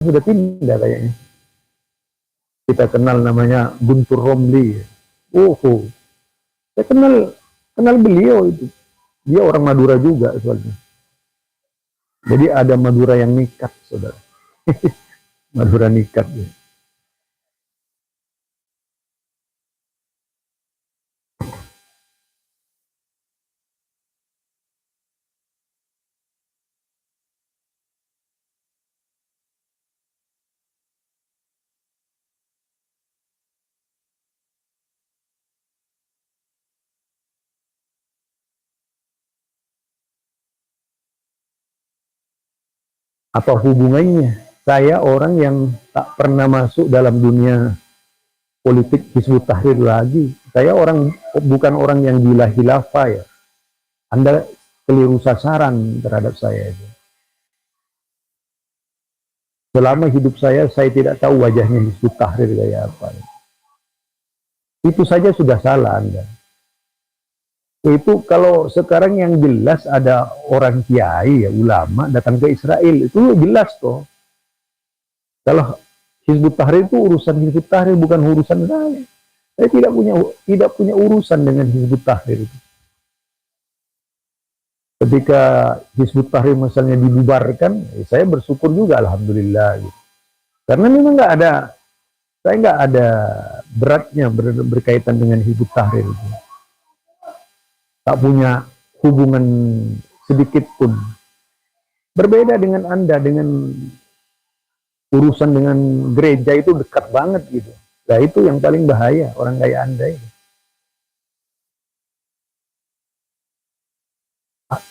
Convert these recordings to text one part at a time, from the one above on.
sudah pindah kayaknya. Kita kenal namanya Guntur Romli. Oh, saya kenal beliau itu. Dia orang Madura juga soalnya. Jadi ada Madura yang nikat, saudara. Madura nikat. Ya. Apa hubungannya? Saya orang yang tak pernah masuk dalam dunia politik Hizbut Tahrir lagi. Saya bukan orang yang gila khilafah ya. Anda keliru sasaran terhadap saya itu. Selama hidup saya tidak tahu wajahnya Hizbut Tahrir kayak apa. Itu saja sudah salah Anda. Itu kalau sekarang yang jelas ada orang kiai ya, ulama datang ke Israel, itu jelas toh. Kalau Hizbut Tahrir itu urusan Hizbut Tahrir, bukan urusan saya. Saya tidak punya urusan dengan Hizbut Tahrir itu. Ketika Hizbut Tahrir misalnya dibubarkan, saya bersyukur juga alhamdulillah gitu. Karena memang saya nggak ada beratnya berkaitan dengan Hizbut Tahrir itu. Tak punya hubungan sedikit pun. Berbeda dengan Anda, dengan urusan dengan gereja itu dekat banget gitu. Nah itu yang paling bahaya, orang kayak Anda itu.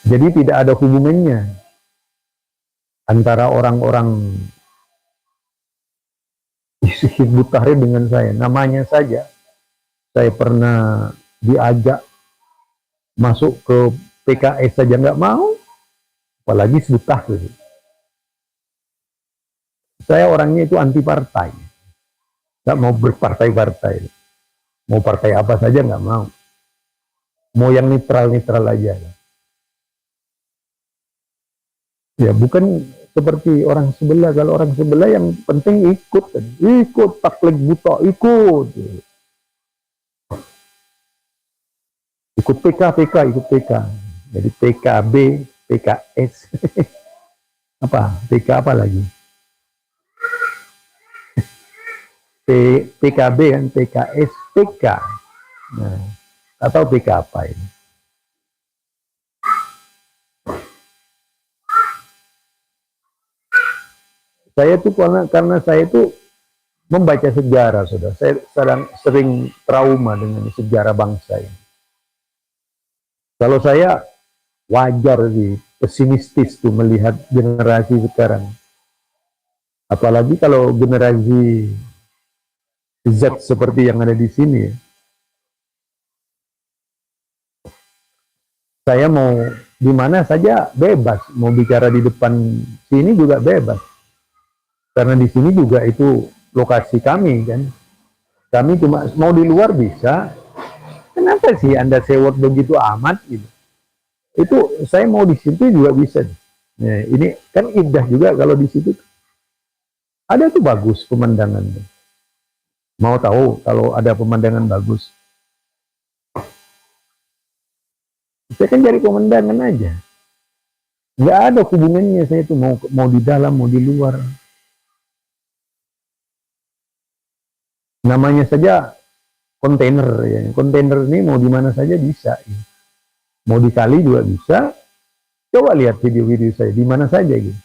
Jadi tidak ada hubungannya antara orang-orang Hizbut Tahrir dengan saya. Namanya saja, saya pernah diajak masuk ke PKS saja nggak mau, apalagi Hizbut Tahrir. Saya orangnya itu anti partai, nggak mau berpartai-partai. Mau partai apa saja nggak mau. Mau yang netral-netral aja. Ya bukan seperti orang sebelah. Kalau orang sebelah yang penting ikut taklid buta, ikut ikut PK. Jadi PKB, PKS, PK apa lagi? PKB kan, PKS, PK. Nah, atau PK apa ini? Saya tuh karena saya tuh membaca sejarah, saudara. Saya sering trauma dengan sejarah bangsa ini. Kalau saya wajar sih, pesimistis tuh melihat generasi sekarang. Apalagi kalau generasi Z seperti yang ada di sini. Saya mau di mana saja bebas, mau bicara di depan sini juga bebas. Karena di sini juga itu lokasi kami kan. Kami cuma mau di luar bisa. Kenapa sih Anda sewot begitu amat gitu? Itu saya mau di situ juga bisa. Nah, ini kan indah juga kalau di situ. Ada tuh bagus pemandangan. Mau tahu kalau ada pemandangan bagus? Saya kan cari pemandangan aja. Nggak ada hubungannya saya itu mau di dalam, mau di luar. Namanya saja kontainer ya. Kontainer ini mau di mana saja bisa. Ya. Mau di kali juga bisa. Coba lihat video-video saya di mana saja gitu.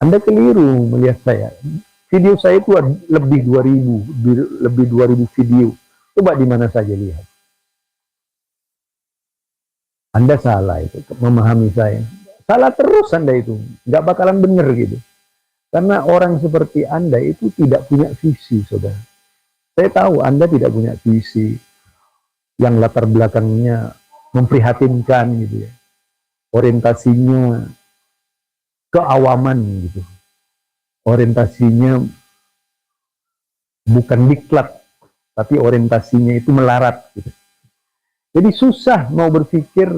Anda keliru melihat saya. Video saya itu lebih 2000 video. Coba di mana saja lihat. Anda salah itu memahami saya. Salah terus Anda itu. Nggak bakalan benar gitu. Karena orang seperti Anda itu tidak punya visi, saudara. Saya tahu Anda tidak punya visi yang latar belakangnya memprihatinkan gitu ya. Orientasinya keawaman gitu. Orientasinya bukan diklat, tapi orientasinya itu melarat gitu. Jadi susah mau berpikir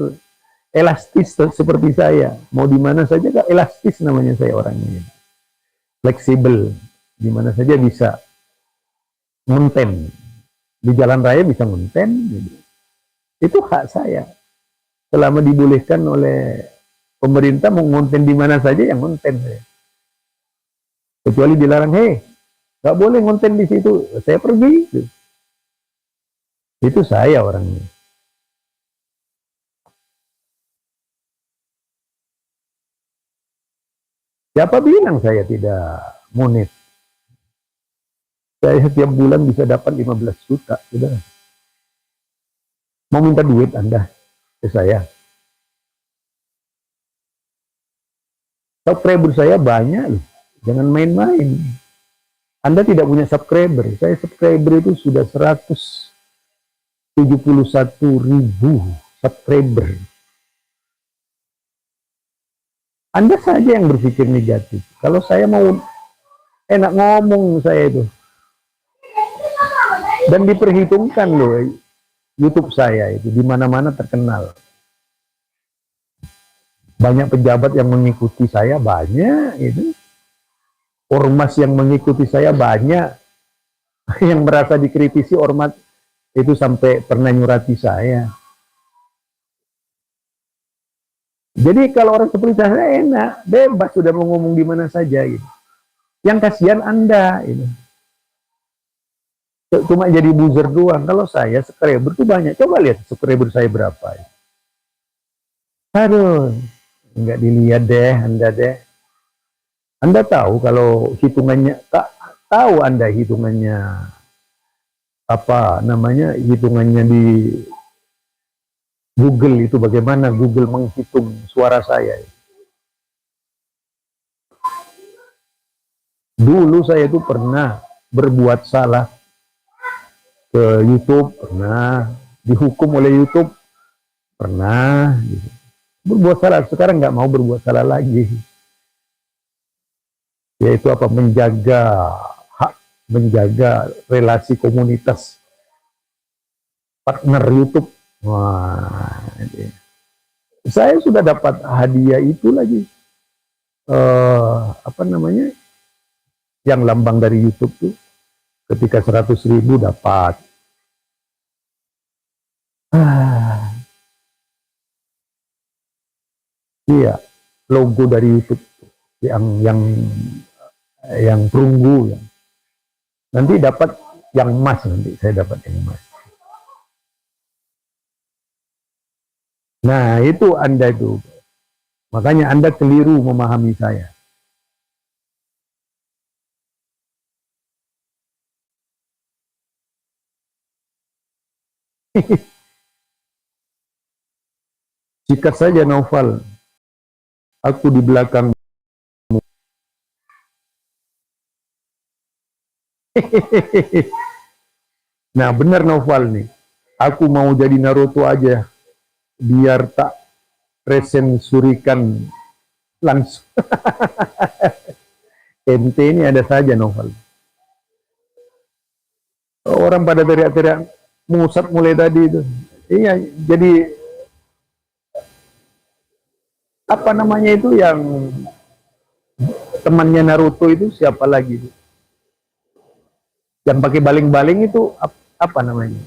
elastis seperti saya. Mau di mana saja gak elastis namanya saya orangnya. fleksibel, di mana saja bisa ngonten. Di jalan raya bisa ngonten, gitu. Itu hak saya. Selama dibolehkan oleh pemerintah mau ngonten di mana saja, yang ngonten saya. Kecuali dilarang, hei, nggak boleh ngonten di situ, saya pergi. Gitu. Itu saya orangnya. Siapa bilang saya tidak monet? Saya setiap bulan bisa dapat 15 juta. Sudah. Mau minta duit Anda ke saya? Subscriber saya banyak loh. Jangan main-main. Anda tidak punya subscriber. Saya subscriber itu sudah 171.000 subscriber. Anda saja yang berpikir negatif. Kalau saya mau enak ngomong saya itu. Dan diperhitungkan loh YouTube saya itu di mana-mana terkenal. Banyak pejabat yang mengikuti saya, banyak itu. Ormas yang mengikuti saya banyak. Yang merasa dikritisi ormas itu sampai pernah nyurati saya. Jadi kalau orang seperti saya enak, bebas sudah mau ngomong di mana saja gitu. Yang kasihan Anda ini. Cuma jadi buzzer doang. Kalau saya subscriber tuh banyak. Coba lihat subscriber saya berapa. Aduh, nggak dilihat deh Anda deh. Anda tahu kalau hitungannya, tahu Anda hitungannya apa namanya, hitungannya di Google itu bagaimana Google menghitung suara saya. Dulu saya itu pernah berbuat salah ke YouTube, pernah dihukum oleh YouTube, pernah gitu. Berbuat salah, sekarang nggak mau berbuat salah lagi. Yaitu apa, menjaga hak, menjaga relasi komunitas partner YouTube. Wah, saya sudah dapat hadiah itu lagi, apa namanya, yang lambang dari YouTube tuh, ketika 100.000 dapat. Iya, logo dari YouTube yang perunggu ya. Nanti dapat yang emas, nanti saya dapat yang emas. Nah, itu Anda itu. Makanya Anda keliru memahami saya. Sikat saja Naufal. Aku di belakang. Nah, benar Naufal nih. Aku mau jadi Naruto aja. Biar tak resensurikan langsung. Ente ini ada saja Naufal. Orang pada teriak-teriak musat mulai tadi itu. Iya, jadi apa namanya itu yang temannya Naruto itu siapa lagi itu? Yang pakai baling-baling itu apa namanya?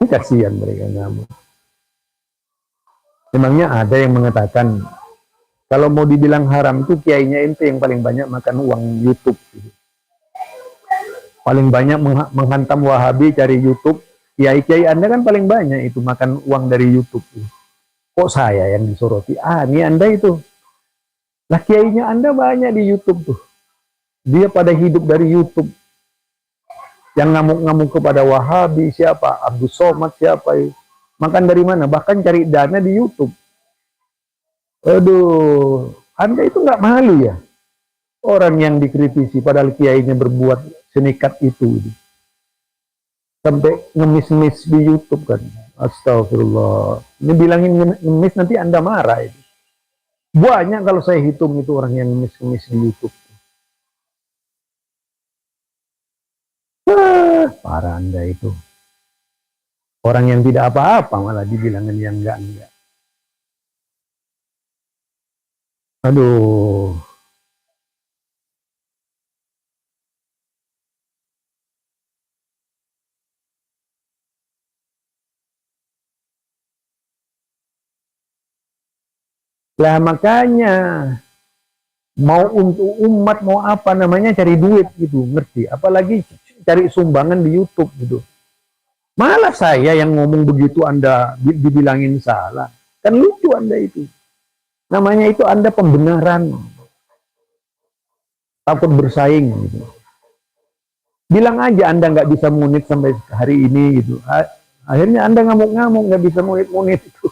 Kasihan mereka ngamuk. Memangnya ada yang mengatakan kalau mau dibilang haram itu kiainya ente yang paling banyak makan uang YouTube. Paling banyak menghantam Wahabi cari YouTube. Kiai-kiai Anda kan paling banyak itu makan uang dari YouTube. Kok saya yang disoroti? Ini Anda itu. Lah kiainya Anda banyak di YouTube tuh. Dia pada hidup dari YouTube. Yang ngamuk-ngamuk kepada Wahabi siapa? Abdul Somad siapa? Makan dari mana? Bahkan cari dana di YouTube. Aduh, Anda itu nggak malu ya? Orang yang dikritisi padahal kiainya berbuat senekat itu. Sampai ngemis-ngemis di YouTube kan. Astagfirullah. Ini bilangin ngemis nanti Anda marah itu. Banyak kalau saya hitung itu orang yang ngemis-ngemis di YouTube. Parah Anda itu. Orang yang tidak apa-apa malah dibilangin yang enggak. Aduh. Lah makanya mau untuk umat mau apa namanya cari duit gitu, ngerti? Apalagi cari sumbangan di YouTube gitu. Malah saya yang ngomong begitu Anda dibilangin salah. Kan lucu Anda itu. Namanya itu Anda pembenaran. Takut bersaing gitu. Bilang aja Anda nggak bisa munit sampai hari ini gitu. Akhirnya Anda ngamuk-ngamuk nggak bisa munit-munit itu.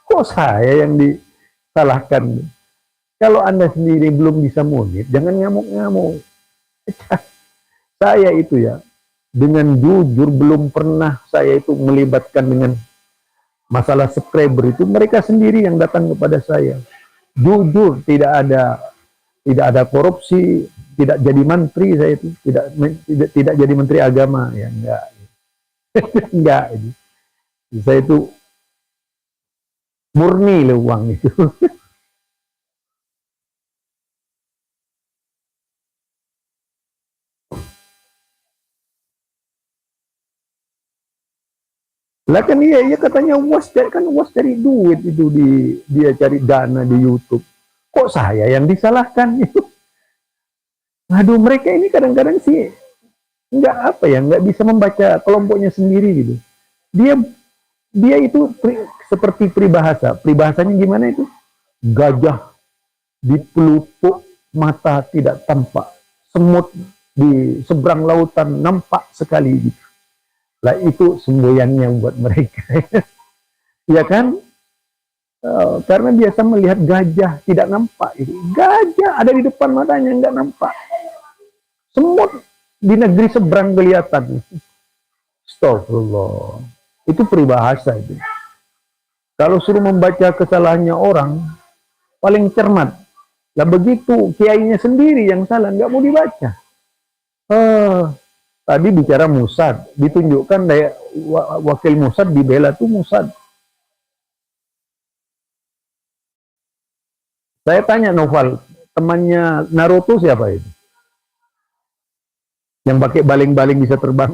Kok saya yang disalahkan? Kalau Anda sendiri belum bisa munit, jangan ngamuk-ngamuk. Saya itu ya, dengan jujur belum pernah saya itu melibatkan dengan masalah subscriber itu. Mereka sendiri yang datang kepada saya. Jujur, tidak ada korupsi, tidak jadi menteri saya itu, tidak jadi menteri agama ya, enggak. Enggak ini. Saya itu murni loh uang itu. Lah kan iya katanya uas cari duit itu dia cari dana di YouTube. Kok saya yang disalahkan itu? Aduh mereka ini kadang-kadang sih nggak apa ya nggak bisa membaca kelompoknya sendiri gitu. Dia dia itu seperti peribahasanya gimana itu? Gajah di pelupuk mata tidak tampak, semut di seberang lautan nampak sekali gitu. Lah itu semboyannya buat mereka. Ya kan? Karena biasa melihat gajah tidak nampak itu. Gajah ada di depan matanya nggak nampak. Semut di negeri seberang kelihatan. Astagfirullah. Itu peribahasa itu. Kalau suruh membaca kesalahannya orang, paling cermat. Lah begitu kiainya sendiri yang salah, nggak mau dibaca. Tadi bicara Musad, ditunjukkan wakil Musad dibela tuh Musad. Saya tanya Noval, temannya Naruto siapa itu? Yang pakai baling-baling bisa terbang.